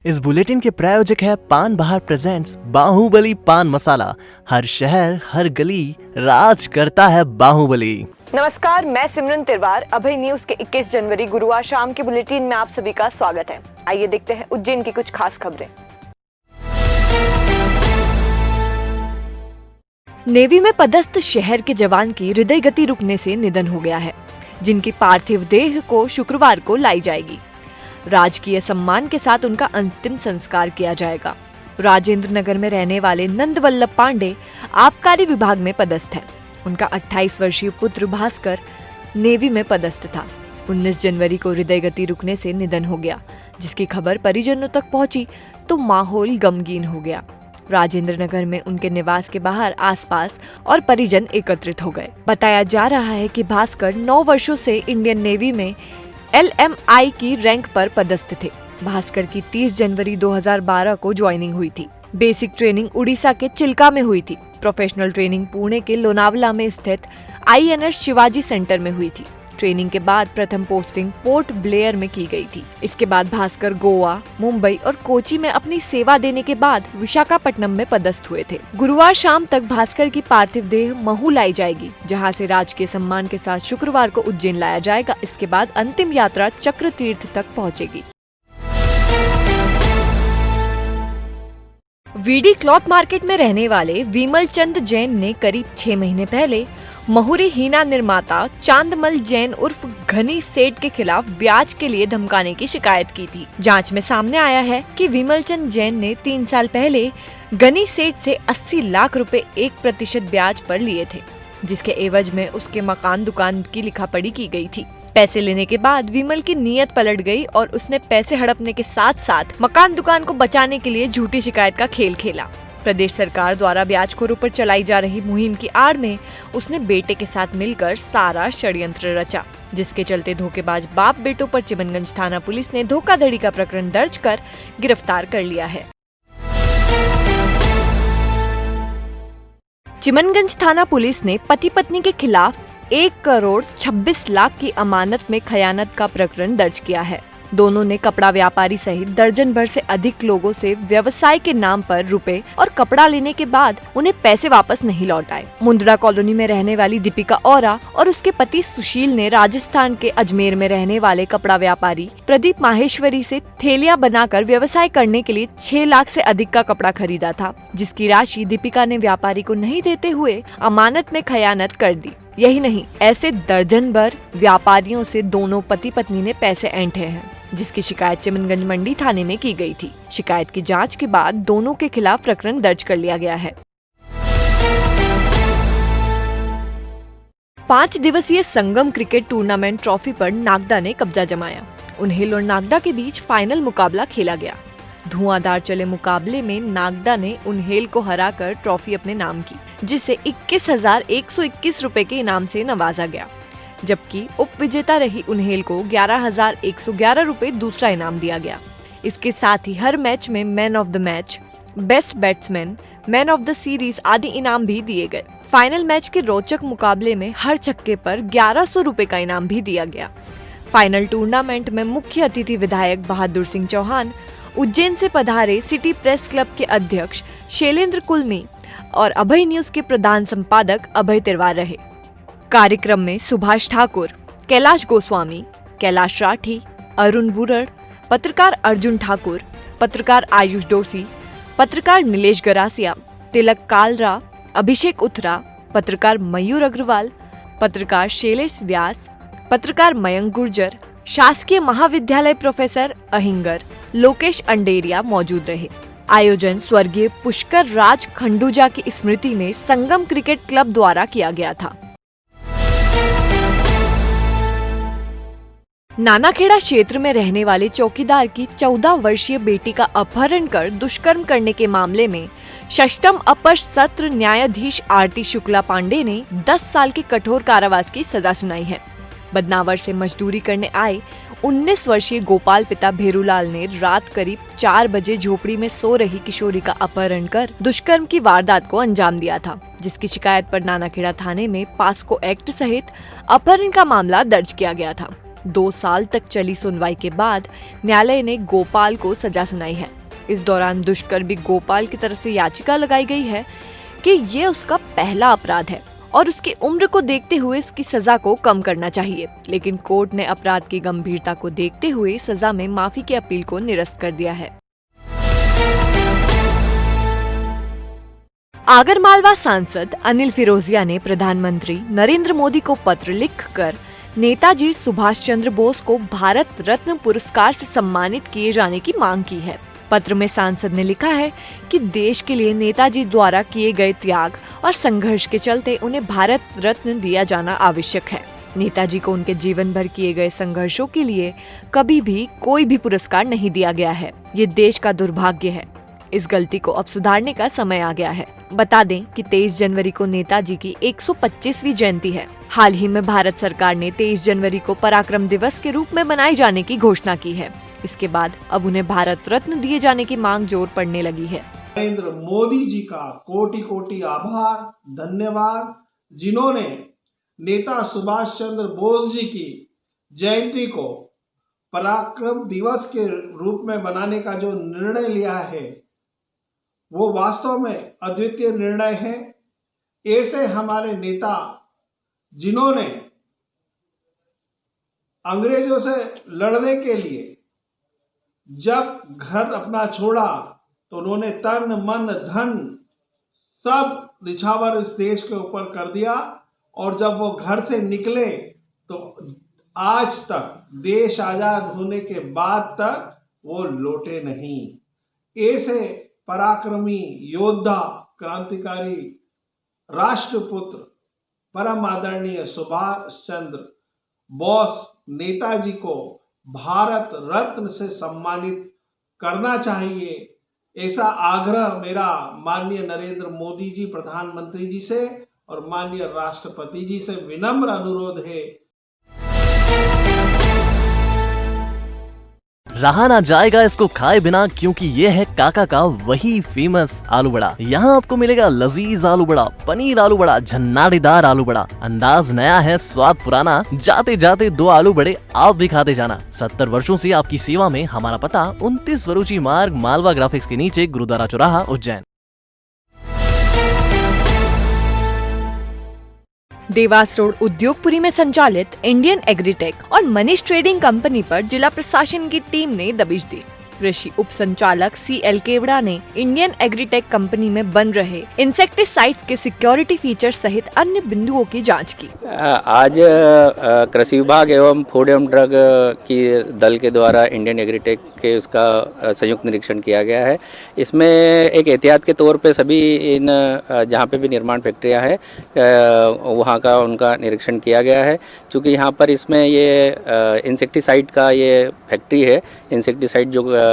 इस बुलेटिन के प्रायोजक है पान बहार प्रेजेंट्स बाहुबली पान मसाला। हर शहर हर गली राज करता है बाहुबली। नमस्कार, मैं सिमरन तिरवार। अभय न्यूज के 21 जनवरी गुरुवार शाम के बुलेटिन में आप सभी का स्वागत है। आइए देखते हैं उज्जैन की कुछ खास खबरें। नेवी में पदस्थ शहर के जवान की हृदय गति रुकने से निधन हो गया है, जिनकी पार्थिव देह को शुक्रवार को लाई जाएगी। राजकीय सम्मान के साथ उनका अंतिम संस्कार किया जाएगा। राजेंद्र नगर में रहने वाले नंद वल्लभ पांडे आबकारी विभाग में पदस्थ हैं। उनका 28 वर्षीय पुत्र भास्कर नेवी में पदस्थ था। 19 जनवरी को हृदय गति रुकने से निधन हो गया, जिसकी खबर परिजनों तक पहुंची तो माहौल गमगीन हो गया। राजेंद्र नगर में उनके निवास के बाहर आसपास और परिजन एकत्रित हो गए। बताया जा रहा है कि भास्कर 9 वर्षों से इंडियन नेवी में LMI की रैंक पर पदस्थ थे। भास्कर की 30 जनवरी 2012 को ज्वाइनिंग हुई थी। बेसिक ट्रेनिंग उड़ीसा के चिल्का में हुई थी। प्रोफेशनल ट्रेनिंग पुणे के लोनावला में स्थित INS शिवाजी सेंटर में हुई थी। ट्रेनिंग के बाद प्रथम पोस्टिंग पोर्ट ब्लेयर में की गई थी। इसके बाद भास्कर गोवा, मुंबई और कोची में अपनी सेवा देने के बाद विशाखापट्टनम में पदस्थ हुए थे। गुरुवार शाम तक भास्कर की पार्थिव देह महू लाई जाएगी, जहां से राजकीय सम्मान के साथ शुक्रवार को उज्जैन लाया जाएगा। इसके बाद अंतिम यात्रा चक्र तीर्थ तक पहुंचेगी। वीडी क्लॉथ मार्केट में रहने वाले विमल चंद जैन ने करीब 6 महीने पहले महुरी हीना निर्माता चांदमल जैन उर्फ घनी सेठ के खिलाफ ब्याज के लिए धमकाने की शिकायत की थी। जांच में सामने आया है कि विमल चंद जैन ने 3 साल पहले घनी सेठ से 80 लाख रुपए 1% ब्याज पर लिए थे, जिसके एवज में उसके मकान दुकान की लिखापढ़ी की गई थी। पैसे लेने के बाद विमल की नीयत पलट गई और उसने पैसे हड़पने के साथ साथ मकान दुकान को बचाने के लिए झूठी शिकायत का खेल खेला। प्रदेश सरकार द्वारा ब्याजखोरों पर चलाई जा रही मुहिम की आड़ में उसने बेटे के साथ मिलकर सारा षड्यंत्र रचा, जिसके चलते धोखेबाज बाप बेटों पर चिमनगंज थाना पुलिस ने धोखाधड़ी का प्रकरण दर्ज कर गिरफ्तार कर लिया है। चिमनगंज थाना पुलिस ने पति पत्नी के खिलाफ 1 करोड़ 26 लाख की अमानत में खयानत का प्रकरण दर्ज किया है। दोनों ने कपड़ा व्यापारी सहित दर्जन भर से अधिक लोगों से व्यवसाय के नाम पर रुपए और कपड़ा लेने के बाद उन्हें पैसे वापस नहीं लौटाए। मुंद्रा कॉलोनी में रहने वाली दीपिका ओरा और उसके पति सुशील ने राजस्थान के अजमेर में रहने वाले कपड़ा व्यापारी प्रदीप माहेश्वरी से थैलियां बनाकर व्यवसाय करने के लिए 6 लाख से अधिक का कपड़ा खरीदा था, जिसकी राशि दीपिका ने व्यापारी को नहीं देते हुए अमानत में खयानत कर दी। यही नहीं, ऐसे दर्जन भर व्यापारियों से दोनों पति पत्नी ने पैसे ऐंठे हैं, जिसकी शिकायत चिमनगंज मंडी थाने में की गई थी। शिकायत की जांच के बाद दोनों के खिलाफ प्रकरण दर्ज कर लिया गया है। 5 दिवसीय संगम क्रिकेट टूर्नामेंट ट्रॉफी पर नागदा ने कब्जा जमाया। उन्हेल और नागदा के बीच फाइनल मुकाबला खेला गया। धुआंधार चले मुकाबले में नागदा ने उन्हेल को हराकर ट्रॉफी अपने नाम की, जिसे 21,121 रुपए के इनाम से नवाजा गया, जबकि उप विजेता रही उन्हेल को 11,111 रुपए दूसरा इनाम दिया गया। इसके साथ ही हर मैच में man of the match, best batsman, man of the series आदि इनाम भी दिए गए। फाइनल मैच के रोचक मुकाबले में हर छक्के पर 1100 रुपए का इनाम भी दिया गया। फाइनल टूर्नामेंट में मुख्य अतिथि विधायक बहादुर सिंह चौहान, उज्जैन से पधारे सिटी प्रेस क्लब के अध्यक्ष शैलेंद्र कुलमी और अभय न्यूज के प्रधान संपादक अभय तिरवार रहे। कार्यक्रम में सुभाष ठाकुर, कैलाश गोस्वामी, कैलाश राठी, अरुण बुरड़, पत्रकार अर्जुन ठाकुर, पत्रकार आयुष डोसी, पत्रकार नीलेश गरासिया, तिलक कालरा, अभिषेक उथरा, पत्रकार मयूर अग्रवाल, पत्रकार शैलेश व्यास, पत्रकार मयंक गुर्जर, शासकीय महाविद्यालय प्रोफेसर अहिंगर, लोकेश अंडेरिया मौजूद रहे। आयोजन स्वर्गीय पुष्कर राज खंडूजा की स्मृति में संगम क्रिकेट क्लब द्वारा किया गया था। नानाखेड़ा क्षेत्र में रहने वाले चौकीदार की 14 वर्षीय बेटी का अपहरण कर दुष्कर्म करने के मामले में षष्ठम अपर सत्र न्यायाधीश आरती शुक्ला पांडे ने 10 साल के कठोर कारावास की सजा सुनाई है। बदनावर से मजदूरी करने आए 19 वर्षीय गोपाल पिता भेरूलाल ने रात करीब 4 बजे झोपड़ी में सो रही किशोरी का अपहरण कर दुष्कर्म की वारदात को अंजाम दिया था, जिसकी शिकायत पर नानाखेड़ा थाने में पास्को एक्ट सहित अपहरण का मामला दर्ज किया गया था। 2 साल तक चली सुनवाई के बाद न्यायालय ने गोपाल को सजा सुनाई है। इस दौरान दुष्कर्मी गोपाल की तरफ से याचिका लगाई गई है कि ये उसका पहला अपराध है और उसकी उम्र को देखते हुए इसकी सजा को कम करना चाहिए, लेकिन कोर्ट ने अपराध की गंभीरता को देखते हुए सजा में माफी की अपील को निरस्त कर दिया है। आगरमालवा सांसद अनिल फिरोजिया ने प्रधानमंत्री नरेंद्र मोदी को पत्र लिखकर नेताजी सुभाष चंद्र बोस को भारत रत्न पुरस्कार से सम्मानित किए जाने की मांग की है। पत्र में सांसद ने लिखा है कि देश के लिए नेताजी द्वारा किए गए त्याग और संघर्ष के चलते उन्हें भारत रत्न दिया जाना आवश्यक है। नेताजी को उनके जीवन भर किए गए संघर्षों के लिए कभी भी कोई भी पुरस्कार नहीं दिया गया है। ये देश का दुर्भाग्य है। इस गलती को अब सुधारने का समय आ गया है। बता दें कि 23 जनवरी को नेताजी की 125वीं जयंती है। हाल ही में भारत सरकार ने 23 जनवरी को पराक्रम दिवस के रूप में मनाए जाने की घोषणा की है। इसके बाद अब उन्हें भारत रत्न दिए जाने की मांग जोर पड़ने लगी है। नरेंद्र मोदी जी का कोटि कोटि आभार, धन्यवाद, जिन्होंने नेता सुभाष चंद्र बोस जी की जयंती को पराक्रम दिवस के रूप में मनाने का जो निर्णय लिया है वो वास्तव में अद्वितीय निर्णय है। ऐसे हमारे नेता जिन्होंने अंग्रेजों से लड़ने के लिए जब घर अपना छोड़ा तो उन्होंने तन मन धन सब निछावर इस देश के ऊपर कर दिया, और जब वो घर से निकले तो आज तक देश आजाद होने के बाद तक वो लौटे नहीं। ऐसे पराक्रमी योद्धा, क्रांतिकारी, राष्ट्रपुत्र, परम आदरणीय सुभाष चंद्र बोस नेताजी को भारत रत्न से सम्मानित करना चाहिए। ऐसा आग्रह मेरा माननीय नरेंद्र मोदी जी प्रधानमंत्री जी से और माननीय राष्ट्रपति जी से विनम्र अनुरोध है। रहा ना जाएगा इसको खाए बिना, क्योंकि ये है काका का वही फेमस आलू बड़ा। यहाँ आपको मिलेगा लजीज आलू बड़ा, पनीर आलू बड़ा, झन्नाटीदार आलू बड़ा। अंदाज नया है, स्वाद पुराना। जाते जाते 2 आलू बड़े आप भी खाते जाना। 70 वर्षों से आपकी सेवा में। हमारा पता 29 वरुचि मार्ग, मालवा ग्राफिक्स के नीचे, गुरुद्वारा चौराहा, उज्जैन। देवास रोड उद्योगपुरी में संचालित इंडियन एग्रीटेक और मनीष ट्रेडिंग कंपनी पर जिला प्रशासन की टीम ने दबिश दी। कृषि उप संचालक CL केवड़ा ने इंडियन एग्रीटेक कंपनी में बन रहे इंसेक्टिसाइड्स के सिक्योरिटी फीचर सहित अन्य बिंदुओं की जांच की। आज कृषि विभाग एवं फूड एवं ड्रग की दल के द्वारा इंडियन एग्रीटेक के उसका संयुक्त निरीक्षण किया गया है। इसमें एक एहतियात के तौर पे सभी इन जहाँ पे भी निर्माण फैक्ट्रियाँ हैं वहाँ का उनका निरीक्षण किया गया है। चूँकि यहाँ पर इसमें ये इंसेक्टिसाइड का ये फैक्ट्री है। इंसेक्टिसाइड जो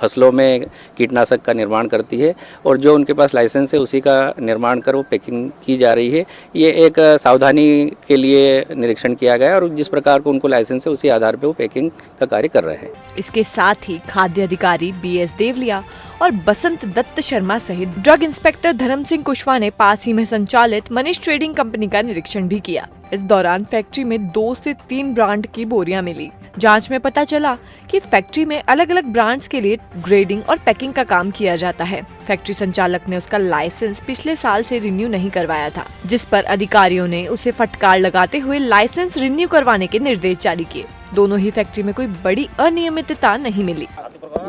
फसलों में कीटनाशक का निर्माण करती है और जो उनके पास लाइसेंस है उसी का निर्माण कर वो पैकिंग की जा रही है। ये एक सावधानी के लिए निरीक्षण किया गया और जिस प्रकार को उनको लाइसेंस है उसी आधार पर वो पैकिंग का कार्य कर रहे हैं। इसके साथ ही खाद्य अधिकारी BS देवलिया और बसंत दत्त शर्मा सहित ड्रग इंस्पेक्टर धर्म सिंह कुशवाहा ने पास ही में संचालित मनीष ट्रेडिंग कंपनी का निरीक्षण भी किया। इस दौरान फैक्ट्री में 2 से 3 ब्रांड की बोरियां मिली। जांच में पता चला कि फैक्ट्री में अलग अलग ब्रांड्स के लिए ग्रेडिंग और पैकिंग का काम किया जाता है। फैक्ट्री संचालक ने उसका लाइसेंस पिछले साल से रिन्यू नहीं करवाया था, जिस पर अधिकारियों ने उसे फटकार लगाते हुए लाइसेंस रिन्यू करवाने के निर्देश जारी किए। दोनों ही फैक्ट्री में कोई बड़ी अनियमितता नहीं मिली।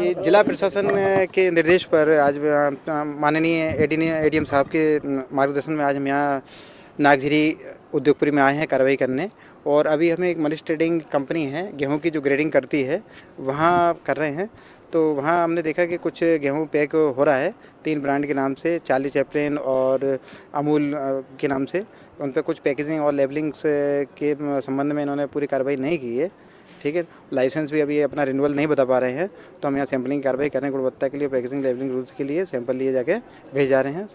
ये जिला प्रशासन के निर्देश पर आज माननीय ADM साहब के मार्गदर्शन में आज हम यहाँ नागझिरी उद्योगपुरी में आए हैं कार्रवाई करने। और अभी हमें एक मनीष ट्रेडिंग कंपनी है, गेहूं की जो ग्रेडिंग करती है, वहाँ कर रहे हैं। तो वहाँ हमने देखा कि कुछ गेहूं पैक हो रहा है 3 ब्रांड के नाम से, चार्ली चैपलिन और अमूल के नाम से। उन पर कुछ पैकेजिंग और लेबलिंग्स के संबंध में इन्होंने पूरी कार्रवाई नहीं की है। ठीक है, लाइसेंस भी अभी अपना रिन्यूअल नहीं बता पा रहे हैं। तो हम यहाँ सैम्पलिंग कार्रवाई कर रहे हैं। गुणवत्ता के लिए पैकेजिंग लेबलिंग रूल्स के लिए सैंपल लिए जाके भेज जा रहे हैं।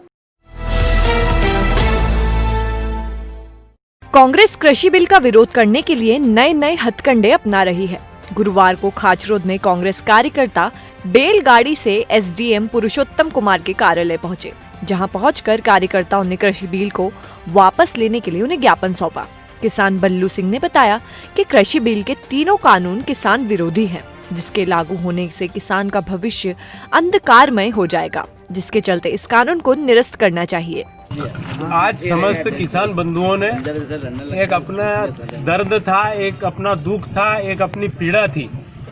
कांग्रेस कृषि बिल का विरोध करने के लिए नए हथकंडे अपना रही है। गुरुवार को खाचरोद में कांग्रेस कार्यकर्ता बैलगाड़ी से SDM पुरुषोत्तम कुमार के कार्यालय पहुंचे, जहां पहुंचकर कार्यकर्ताओं ने कृषि बिल को वापस लेने के लिए उन्हें ज्ञापन सौंपा। किसान बल्लू सिंह ने बताया कि कृषि बिल के तीनों कानून किसान विरोधी हैं, जिसके लागू होने से किसान का भविष्य अंधकारमय हो जाएगा, जिसके चलते इस कानून को निरस्त करना चाहिए। आज समस्त किसान बंधुओं ने एक अपना दर्द था, एक अपना दुख था, एक अपनी पीड़ा थी,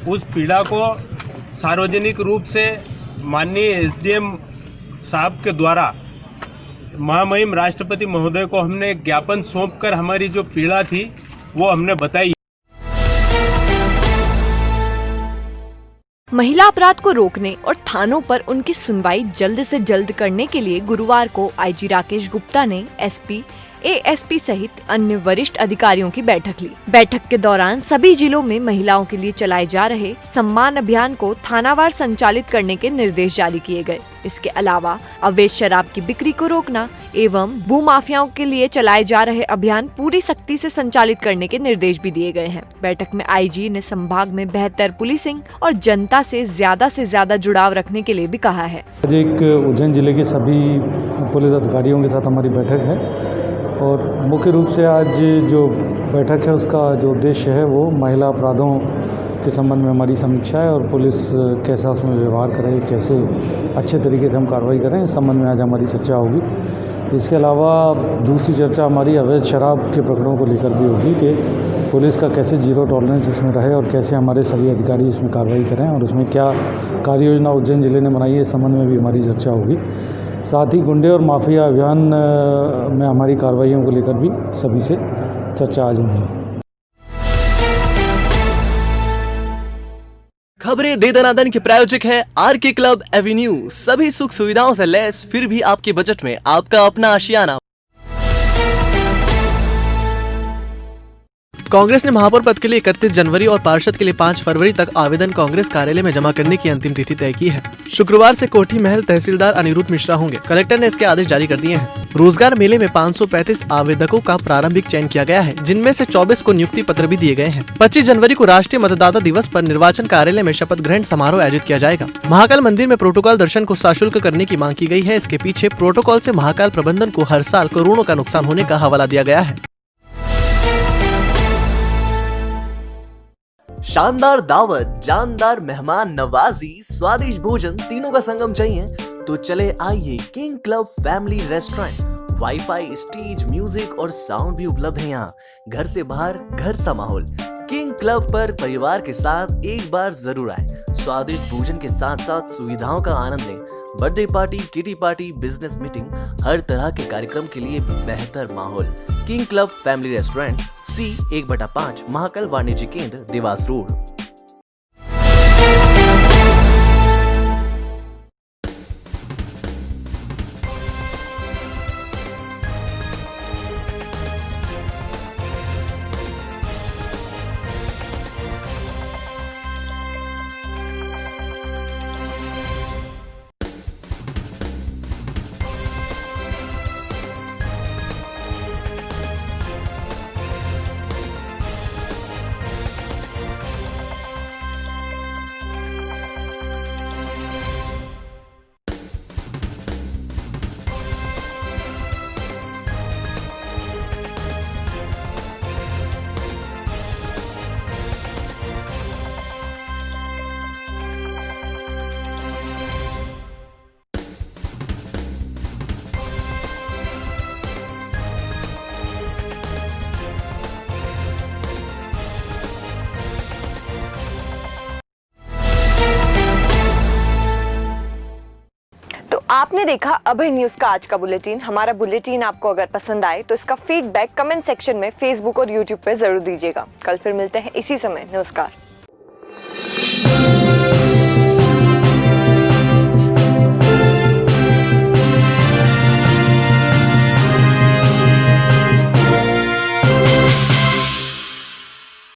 उस पीड़ा को सार्वजनिक रूप से माननीय एसडीएम साहब के द्वारा महामहिम राष्ट्रपति महोदय को हमने एक ज्ञापन सौंपकर हमारी जो पीड़ा थी वो हमने बताई। महिला अपराध को रोकने और थानों पर उनकी सुनवाई जल्द से जल्द करने के लिए गुरुवार को आईजी राकेश गुप्ता ने एसपी, एएसपी सहित अन्य वरिष्ठ अधिकारियों की बैठक ली। बैठक के दौरान सभी जिलों में महिलाओं के लिए चलाए जा रहे सम्मान अभियान को थानावार संचालित करने के निर्देश जारी किए गए। इसके अलावा अवैध शराब की बिक्री को रोकना एवं भूमाफियाओं के लिए चलाए जा रहे अभियान पूरी सख्ती से संचालित करने के निर्देश भी दिए गए हैं। बैठक में आईजी ने संभाग में बेहतर पुलिसिंग और जनता से ज्यादा जुड़ाव रखने के लिए भी कहा है। आज एक उज्जैन जिले के सभी पुलिस अधिकारियों के साथ हमारी बैठक है और मुख्य रूप से आज जो बैठक है उसका जो उद्देश्य है वो महिला अपराधों के संबंध में हमारी समीक्षा है और पुलिस कैसा उसमें व्यवहार करे, कैसे अच्छे तरीके से हम कार्रवाई करें, इस संबंध में आज हमारी चर्चा होगी। इसके अलावा दूसरी चर्चा हमारी अवैध शराब के प्रकरणों को लेकर भी होगी कि पुलिस का कैसे जीरो टॉलरेंस इसमें रहे और कैसे हमारे सभी अधिकारी इसमें कार्रवाई करें और उसमें क्या कार्य योजना उज्जैन जिले ने बनाई है, इस संबंध में भी हमारी चर्चा होगी। साथ ही गुंडे और माफिया अभियान में हमारी कार्रवाइयों को लेकर भी सभी से चर्चा आज होगी। खबरें दे दनादन के प्रायोजक है आरके क्लब एवेन्यू। सभी सुख सुविधाओं से लैस फिर भी आपके बजट में आपका अपना आशियाना। कांग्रेस ने महापौर पद के लिए 31 जनवरी और पार्षद के लिए 5 फरवरी तक आवेदन कांग्रेस कार्यालय में जमा करने की अंतिम तिथि तय की है। शुक्रवार से कोठी महल तहसीलदार अनिरुद्ध मिश्रा होंगे। कलेक्टर ने इसके आदेश जारी कर दिए हैं। रोजगार मेले में 535 आवेदकों का प्रारंभिक चयन किया गया है, जिनमें से 24 को नियुक्ति पत्र भी दिए गए हैं। 25 जनवरी को राष्ट्रीय मतदाता दिवस पर निर्वाचन कार्यालय में शपथ ग्रहण समारोह आयोजित किया जाएगा। महाकाल मंदिर में प्रोटोकॉल दर्शन को सशुल्क करने की मांग की गई है। इसके पीछे प्रोटोकॉल से महाकाल प्रबंधन को हर साल करोड़ों का नुकसान होने का हवाला दिया गया है। शानदार दावत, जानदार मेहमान नवाजी, स्वादिष्ट भोजन, तीनों का संगम चाहिए तो चले आइए king club family restaurant. Wifi, stage, music और साउंड भी उपलब्ध है यहाँ। घर से बाहर घर सा माहौल। किंग क्लब पर परिवार के साथ एक बार जरूर आए। स्वादिष्ट भोजन के साथ साथ सुविधाओं का आनंद लें। Birthday party, kitty party, business meeting, हर तरह के कार्यक्रम के लिए बेहतर माहौल। King club family restaurant, C1/5, Mahakal वाणिज्य केंद्र, देवास रोड। आपने देखा अभय न्यूज का आज का बुलेटिन। हमारा बुलेटिन आपको अगर पसंद आए तो इसका फीडबैक कमेंट सेक्शन में फेसबुक और यूट्यूब पे जरूर दीजिएगा। कल फिर मिलते हैं इसी समय। नमस्कार।